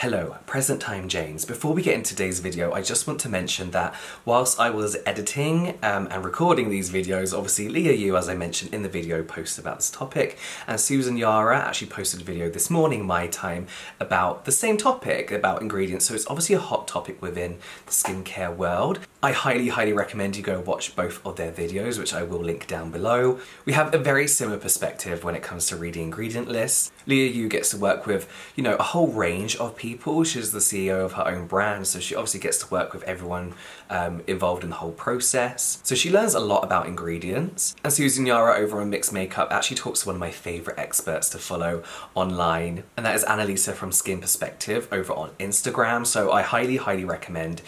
Hello, present time James. Before we get into today's video, I just want to mention that whilst I was editing and recording these videos, obviously Leah Yu, as I mentioned in the video, posted about this topic, and Susan Yara actually posted a video this morning, my time, about the same topic, about ingredients, so it's obviously a hot topic within the skincare world. I highly recommend you go watch both of their videos, which I will link down below. We have a very similar perspective when it comes to reading ingredient lists. Leah Yu gets to work with, a whole range of people. She's the CEO of her own brand, so she obviously gets to work with everyone involved in the whole process. So she learns a lot about ingredients. And Susan Yara over on Mixed Makeup actually talks to one of my favourite experts to follow online, and that is Annalisa from Skin Perspective over on Instagram. So I highly recommend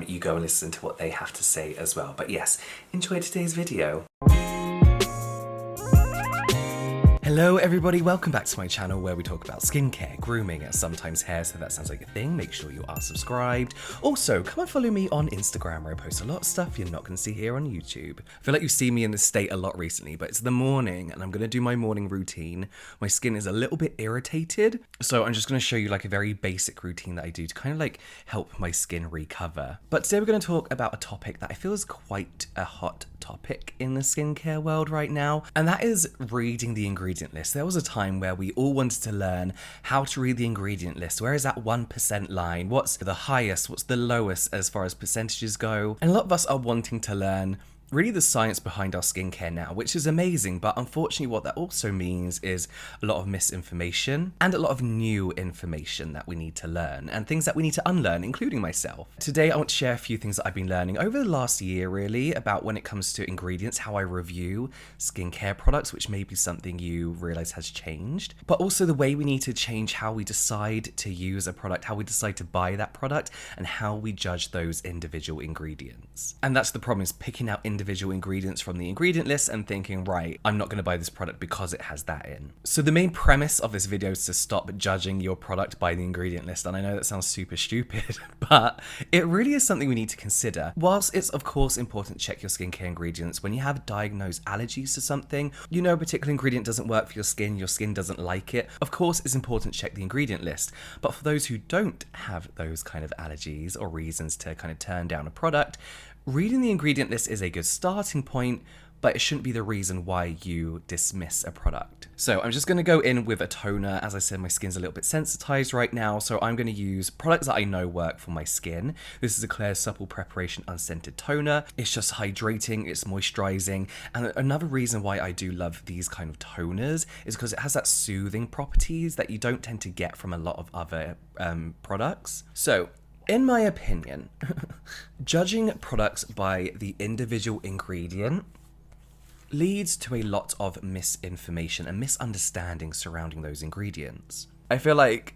you go and listen to what they have to say as well. But yes, enjoy today's video. Hello everybody, welcome back to my channel where we talk about skincare, grooming, and sometimes hair, so that sounds like a thing. Make sure you are subscribed. Also, come and follow me on Instagram where I post a lot of stuff you're not going to see here on YouTube. I feel like you've seen me in this state a lot recently, but it's the morning and I'm going to do my morning routine. My skin is a little bit irritated, so I'm just going to show you like a very basic routine that I do to kind of like help my skin recover. But today we're going to talk about a topic that I feel is quite a hot topic in the skincare world right now, and that is reading the ingredient list. There was a time where we all wanted to learn how to read the ingredient list. Where is that 1% line? What's the highest? What's the lowest as far as percentages go? And a lot of us are wanting to learn really the science behind our skincare now, which is amazing, but unfortunately what that also means is a lot of misinformation and a lot of new information that we need to learn and things that we need to unlearn, including myself. Today I want to share a few things that I've been learning over the last year really about when it comes to ingredients, how I review skincare products, which may be something you realize has changed, but also the way we need to change how we decide to use a product, how we decide to buy that product, and how we judge those individual ingredients. And that's the problem, is picking out individual ingredients from the ingredient list and thinking, right, I'm not going to buy this product because it has that in. So the main premise of this video is to stop judging your product by the ingredient list. And I know that sounds super stupid, but it really is something we need to consider. Whilst it's of course important to check your skincare ingredients, when you have diagnosed allergies to something, a particular ingredient doesn't work for your skin doesn't like it, of course it's important to check the ingredient list. But for those who don't have those kind of allergies or reasons to kind of turn down a product, reading the ingredient list is a good starting point, but it shouldn't be the reason why you dismiss a product. So I'm just going to go in with a toner. As I said, my skin's a little bit sensitized right now, so I'm going to use products that I know work for my skin. This is a Clear Supple Preparation Unscented Toner. It's just hydrating, it's moisturizing, and another reason why I do love these kind of toners is because it has that soothing properties that you don't tend to get from a lot of other products. So in my opinion, judging products by the individual ingredient leads to a lot of misinformation and misunderstanding surrounding those ingredients. I feel like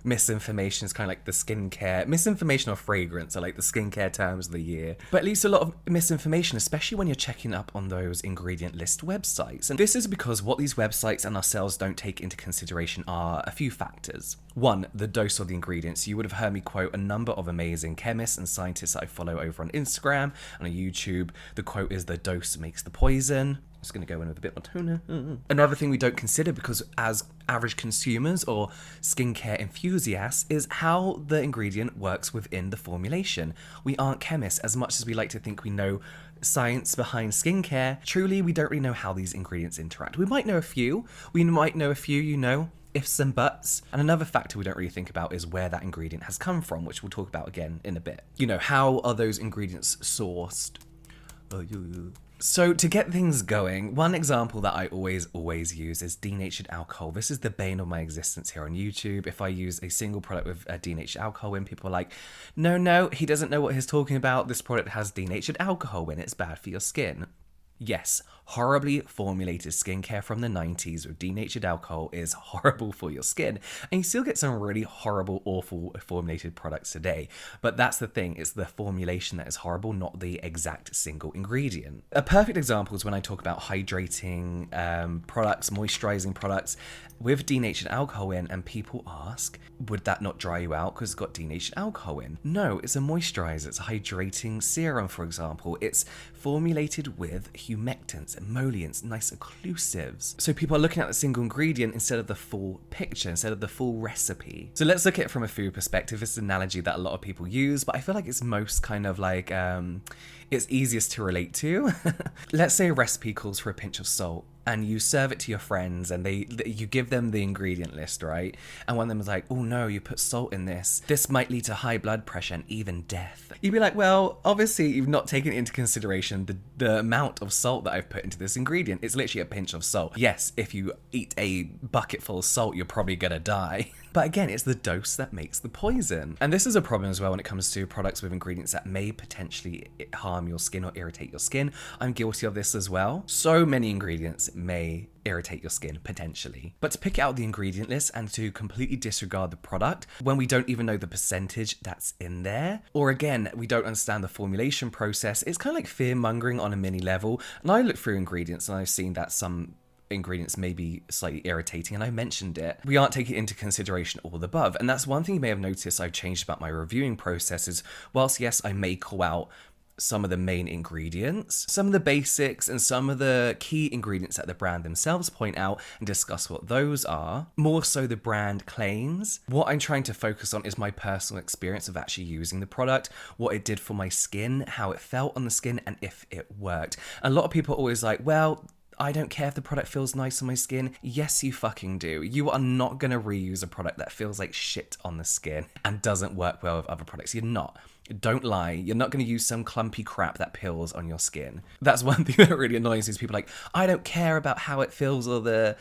misinformation is kind of like the skincare, misinformation or fragrance are like the skincare terms of the year, but at least a lot of misinformation, especially when you're checking up on those ingredient list websites. And this is because what these websites and ourselves don't take into consideration are a few factors. One, the dose of the ingredients. You would have heard me quote a number of amazing chemists and scientists that I follow over on Instagram and on YouTube. The quote is, "The dose makes the poison." I'm just going to go in with a bit more toner. Another thing we don't consider, because as average consumers or skincare enthusiasts, is how the ingredient works within the formulation. We aren't chemists. As much as we like to think we know science behind skincare, truly we don't really know how these ingredients interact. We might know a few. Ifs and buts. And another factor we don't really think about is where that ingredient has come from, which we'll talk about again in a bit. How are those ingredients sourced? So to get things going, one example that I always use is denatured alcohol. This is the bane of my existence here on YouTube. If I use a single product with denatured alcohol in, people are like, no, he doesn't know what he's talking about. This product has denatured alcohol in, it's bad for your skin. Yes, horribly formulated skincare from the 90s with denatured alcohol is horrible for your skin, and you still get some really horrible, awful formulated products today. But that's the thing, it's the formulation that is horrible, not the exact single ingredient. A perfect example is when I talk about hydrating products, moisturizing products with denatured alcohol in, and people ask, would that not dry you out because it's got denatured alcohol in? No, it's a moisturizer, it's a hydrating serum, for example. It's formulated with humectants, emollients, nice occlusives. So people are looking at the single ingredient instead of the full picture, instead of the full recipe. So let's look at it from a food perspective. This is an analogy that a lot of people use, but I feel like it's most kind of like, it's easiest to relate to. Let's say a recipe calls for a pinch of salt, and you serve it to your friends, and you give them the ingredient list, right? And one of them is like, oh no, you put salt in this. This might lead to high blood pressure and even death. You'd be like, well, obviously you've not taken into consideration the amount of salt that I've put into this ingredient. It's literally a pinch of salt. Yes, if you eat a bucket full of salt, you're probably gonna die. But again, it's the dose that makes the poison. And this is a problem as well when it comes to products with ingredients that may potentially harm your skin or irritate your skin. I'm guilty of this as well. So many ingredients may irritate your skin, potentially. But to pick out the ingredient list and to completely disregard the product when we don't even know the percentage that's in there, or again, we don't understand the formulation process, it's kind of like fear-mongering on a mini level. And I look through ingredients and I've seen that some ingredients may be slightly irritating, and I mentioned it. We aren't taking into consideration all the above, and that's one thing you may have noticed I've changed about my reviewing process is, whilst yes, I may call out some of the main ingredients, some of the basics, and some of the key ingredients that the brand themselves point out and discuss what those are, more so the brand claims. What I'm trying to focus on is my personal experience of actually using the product, what it did for my skin, how it felt on the skin, and if it worked. A lot of people are always like, well, I don't care if the product feels nice on my skin. Yes, you fucking do. You are not going to reuse a product that feels like shit on the skin and doesn't work well with other products. You're not. Don't lie. You're not going to use some clumpy crap that peels on your skin. That's one thing that really annoys me is people like, I don't care about how it feels or the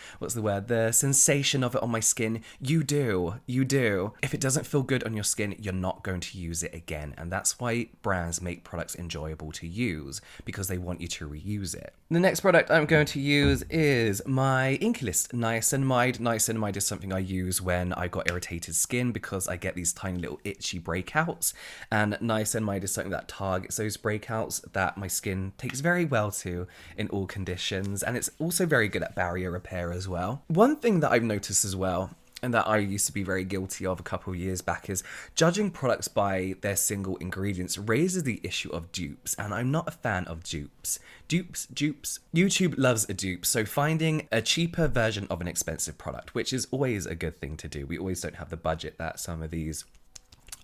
sensation of it on my skin. You do. You do. If it doesn't feel good on your skin, you're not going to use it again. And that's why brands make products enjoyable to use, because they want you to reuse it. The next product I'm going to use is my Facialist Niacinamide. Niacinamide is something I use when I got irritated skin because I get these tiny little itchy breakouts, and niacinamide is something that targets those breakouts that my skin takes very well to in all conditions, and it's also very good at barrier repair as well. One thing that I've noticed as well, and that I used to be very guilty of a couple of years back, is judging products by their single ingredients raises the issue of dupes, and I'm not a fan of dupes. Dupes. YouTube loves a dupe, so finding a cheaper version of an expensive product, which is always a good thing to do. We always don't have the budget that some of these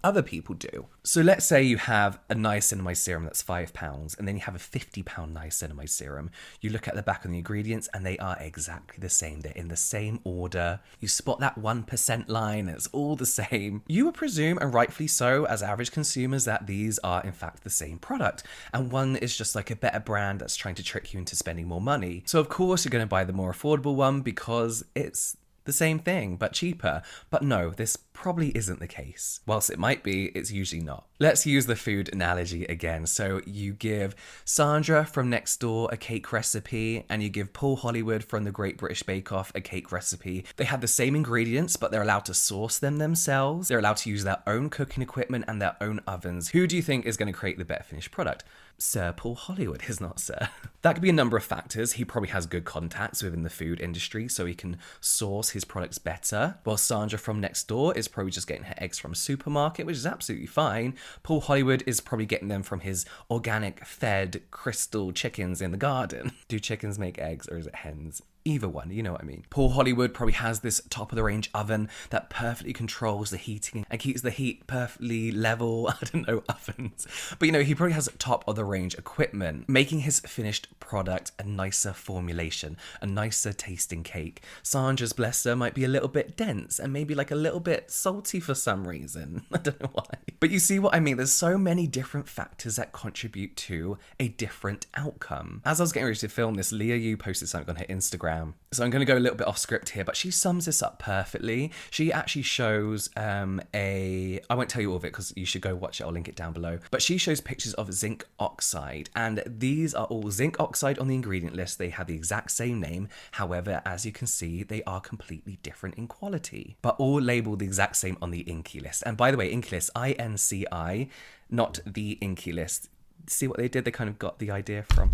other people do. So let's say you have a niacinamide serum that's £5, and then you have a £50 niacinamide serum. You look at the back of the ingredients and they are exactly the same. They're in the same order. You spot that 1% line, it's all the same. You would presume, and rightfully so, as average consumers, that these are in fact the same product. And one is just like a better brand that's trying to trick you into spending more money. So of course you're going to buy the more affordable one because it's the same thing, but cheaper. But no, this probably isn't the case. Whilst it might be, it's usually not. Let's use the food analogy again. So you give Sandra from next door a cake recipe, and you give Paul Hollywood from the Great British Bake Off a cake recipe. They have the same ingredients, but they're allowed to source them themselves. They're allowed to use their own cooking equipment and their own ovens. Who do you think is going to create the better finished product? Sir Paul Hollywood is not Sir. That could be a number of factors. He probably has good contacts within the food industry, so he can source his products better. While Sandra from next door is probably just getting her eggs from a supermarket, which is absolutely fine. Paul Hollywood is probably getting them from his organic fed crystal chickens in the garden. Do chickens make eggs, or is it hens? Either one, you know what I mean. Paul Hollywood probably has this top of the range oven that perfectly controls the heating and keeps the heat perfectly level. I don't know ovens, but you know, he probably has top of the range equipment, making his finished product a nicer formulation, a nicer tasting cake. Sandra's, bless her, might be a little bit dense and maybe like a little bit salty for some reason. I don't know why. But you see what I mean? There's so many different factors that contribute to a different outcome. As I was getting ready to film this, Leah Yu posted something on her Instagram. So I'm going to go a little bit off script here, but she sums this up perfectly. She actually shows I won't tell you all of it because you should go watch it. I'll link it down below. But she shows pictures of zinc oxide, and these are all zinc oxide on the ingredient list. They have the exact same name. However, as you can see, they are completely different in quality, but all labeled the exact same on the Inky list. And by the way, Inky list, INCI, not the Inky list. See what they did? They kind of got the idea from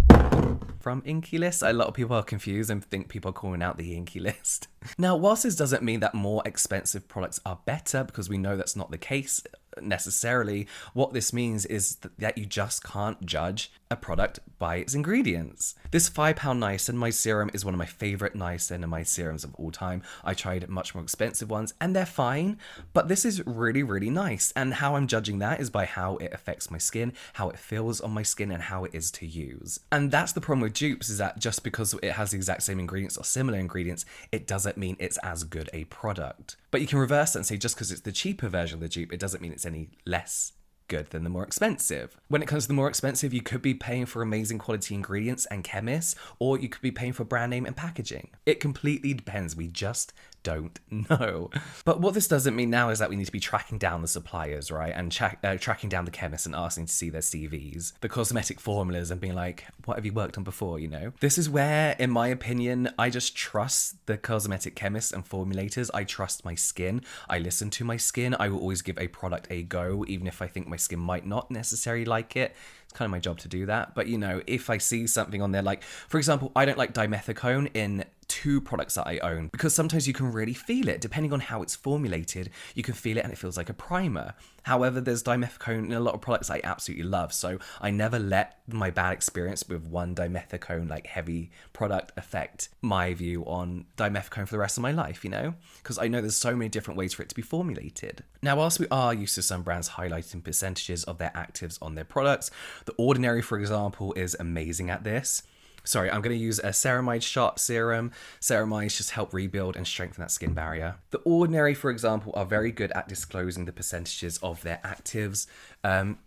from Inky List. A lot of people are confused and think people are calling out the Inky List. Now, whilst this doesn't mean that more expensive products are better, because we know that's not the case necessarily, what this means is that you just can't judge a product by its ingredients. This £5 niacinamide serum is one of my favorite niacinamide serums of all time. I tried much more expensive ones and they're fine, but this is really, really nice. And how I'm judging that is by how it affects my skin, how it feels on my skin, and how it is to use. And that's the problem with dupes, is that just because it has the exact same ingredients or similar ingredients, it doesn't mean it's as good a product. But you can reverse that and say just because it's the cheaper version of the dupe, it doesn't mean it's any less good than the more expensive. When it comes to the more expensive, you could be paying for amazing quality ingredients and chemists, or you could be paying for brand name and packaging. It completely depends. We just don't know. But what this doesn't mean now is that we need to be tracking down the suppliers, right? And tracking down the chemists and asking to see their CVs, the cosmetic formulas, and being like, what have you worked on before, you know? This is where, in my opinion, I just trust the cosmetic chemists and formulators. I trust my skin. I listen to my skin. I will always give a product a go, even if I think my skin might not necessarily like it. It's kind of my job to do that. But, you know, if I see something on there, like, for example, I don't like dimethicone in 2 products that I own, because sometimes you can really feel it. Depending on how it's formulated, you can feel it and it feels like a primer. However, there's dimethicone in a lot of products I absolutely love, so I never let my bad experience with one dimethicone, like, heavy product affect my view on dimethicone for the rest of my life, you know? Because I know there's so many different ways for it to be formulated. Now, whilst we are used to some brands highlighting percentages of their actives on their products, The Ordinary, for example, is amazing at this. Sorry, I'm going to use a ceramide shot serum. Ceramides just help rebuild and strengthen that skin barrier. The Ordinary, for example, are very good at disclosing the percentages of their actives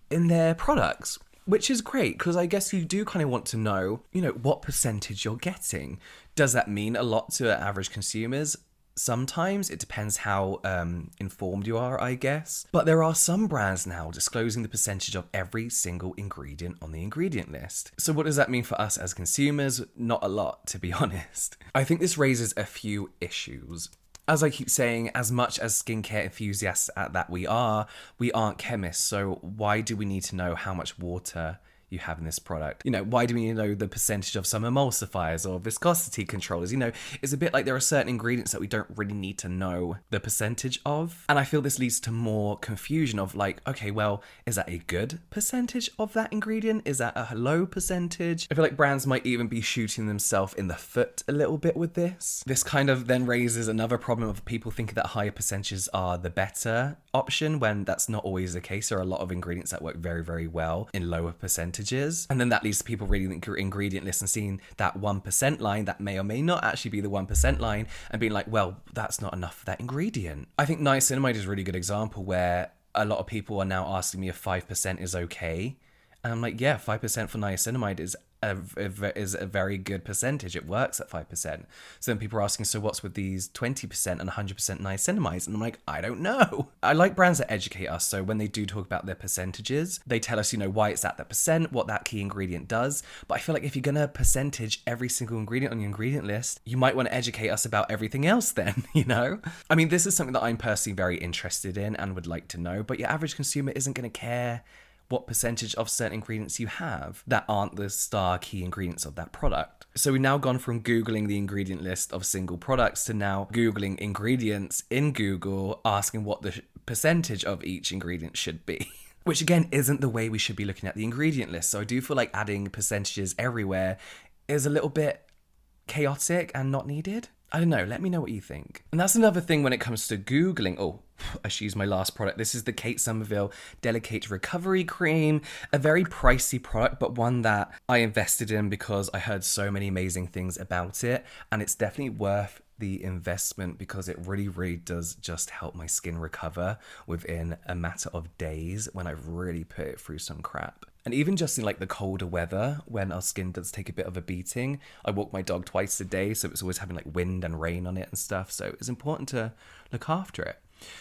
in their products, which is great, because I guess you do kind of want to know, you know, what percentage you're getting. Does that mean a lot to average consumers? Sometimes. It depends how informed you are, I guess. But there are some brands now disclosing the percentage of every single ingredient on the ingredient list. So what does that mean for us as consumers? Not a lot, to be honest. I think this raises a few issues. As I keep saying, as much as skincare enthusiasts that we aren't chemists. So why do we need to know how much water you have in this product? You know, why do we need to know the percentage of some emulsifiers or viscosity controllers? You know, it's a bit like there are certain ingredients that we don't really need to know the percentage of. And I feel this leads to more confusion of like, okay, well, is that a good percentage of that ingredient? Is that a low percentage? I feel like brands might even be shooting themselves in the foot a little bit with this. This kind of then raises another problem of people thinking that higher percentages are the better option, when that's not always the case. There are a lot of ingredients that work very, very well in lower percentages. And then that leads to people reading the ingredient list and seeing that 1% line that may or may not actually be the 1% line and being like, well, that's not enough for that ingredient. I think niacinamide is a really good example where a lot of people are now asking me if 5% is okay. And I'm like, yeah, 5% for niacinamide is a very good percentage. It works at 5%. So then people are asking, so what's with these 20% and 100% niacinamides? And I'm like, I don't know. I like brands that educate us. So when they do talk about their percentages, they tell us, you know, why it's at that percent, what that key ingredient does. But I feel like if you're going to percentage every single ingredient on your ingredient list, you might want to educate us about everything else then, you know? I mean, this is something that I'm personally very interested in and would like to know, but your average consumer isn't going to care what percentage of certain ingredients you have that aren't the star key ingredients of that product. So we've now gone from Googling the ingredient list of single products to now Googling ingredients in Google, asking what the percentage of each ingredient should be. Which again, isn't the way we should be looking at the ingredient list. So I do feel like adding percentages everywhere is a little bit chaotic and not needed. I don't know, let me know what you think. And that's another thing when it comes to Googling. Oh, I should use my last product. This is the Kate Somerville Delicate Recovery Cream. A very pricey product, but one that I invested in because I heard so many amazing things about it. And it's definitely worth the investment because it really, really does just help my skin recover within a matter of days when I've really put it through some crap. And even just in like the colder weather, when our skin does take a bit of a beating, I walk my dog twice a day, so it's always having like wind and rain on it and stuff. So it's important to look after it.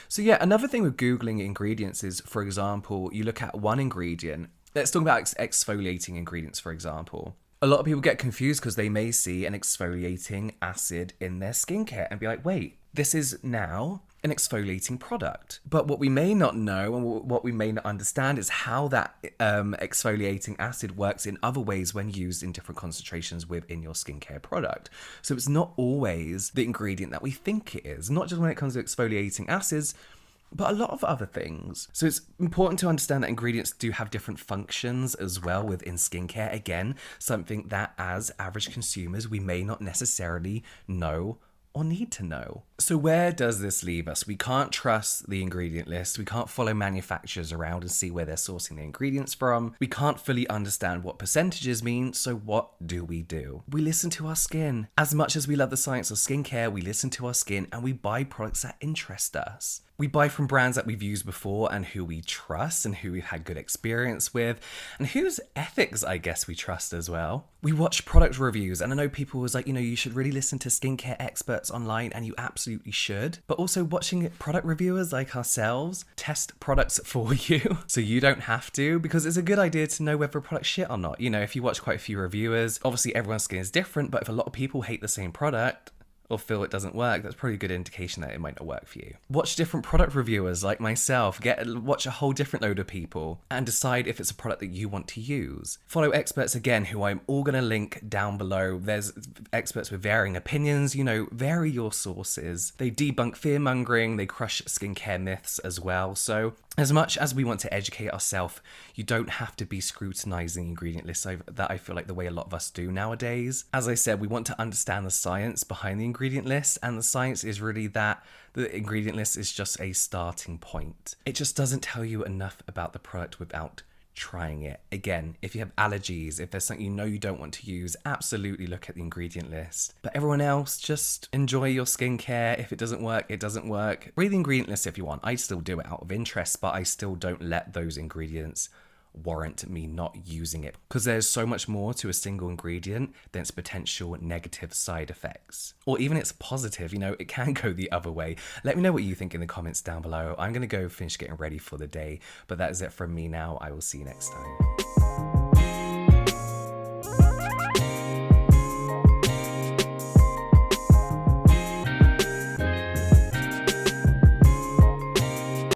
So yeah, another thing with Googling ingredients is, for example, you look at one ingredient. Let's talk about exfoliating ingredients, for example. A lot of people get confused because they may see an exfoliating acid in their skincare and be like, wait, This is now an exfoliating product. But what we may not know and what we may not understand is how that exfoliating acid works in other ways when used in different concentrations within your skincare product. So it's not always the ingredient that we think it is, not just when it comes to exfoliating acids, but a lot of other things. So it's important to understand that ingredients do have different functions as well within skincare. Again, something that as average consumers, we may not necessarily know or need to know. So where does this leave us? We can't trust the ingredient list. We can't follow manufacturers around and see where they're sourcing the ingredients from. We can't fully understand what percentages mean. So what do? We listen to our skin. As much as we love the science of skincare, we listen to our skin and we buy products that interest us. We buy from brands that we've used before and who we trust and who we've had good experience with and whose ethics, I guess, we trust as well. We watch product reviews, and I know people was like, you should really listen to skincare experts online, and you absolutely should. But also watching product reviewers like ourselves test products for you so you don't have to, because it's a good idea to know whether a product's shit or not. If you watch quite a few reviewers, obviously everyone's skin is different, but if a lot of people hate the same product, or feel it doesn't work, that's probably a good indication that it might not work for you. Watch different product reviewers like myself, watch a whole different load of people and decide if it's a product that you want to use. Follow experts again, who I'm all gonna link down below. There's experts with varying opinions, vary your sources. They debunk fear-mongering, they crush skincare myths as well. So as much as we want to educate ourselves, you don't have to be scrutinizing ingredient lists that I feel like the way a lot of us do nowadays. As I said, we want to understand the science behind the ingredient list, and the science is really that the ingredient list is just a starting point. It just doesn't tell you enough about the product without trying it. Again, if you have allergies, if there's something you don't want to use, absolutely look at the ingredient list. But everyone else, just enjoy your skincare. If it doesn't work, it doesn't work. Read the ingredient list if you want. I still do it out of interest, but I still don't let those ingredients warrant me not using it, because there's so much more to a single ingredient than its potential negative side effects, or even its positive. It can go the other way. Let me know what you think in the comments down below. I'm gonna go finish getting ready for the day, but that is it from me now. I will see you next time.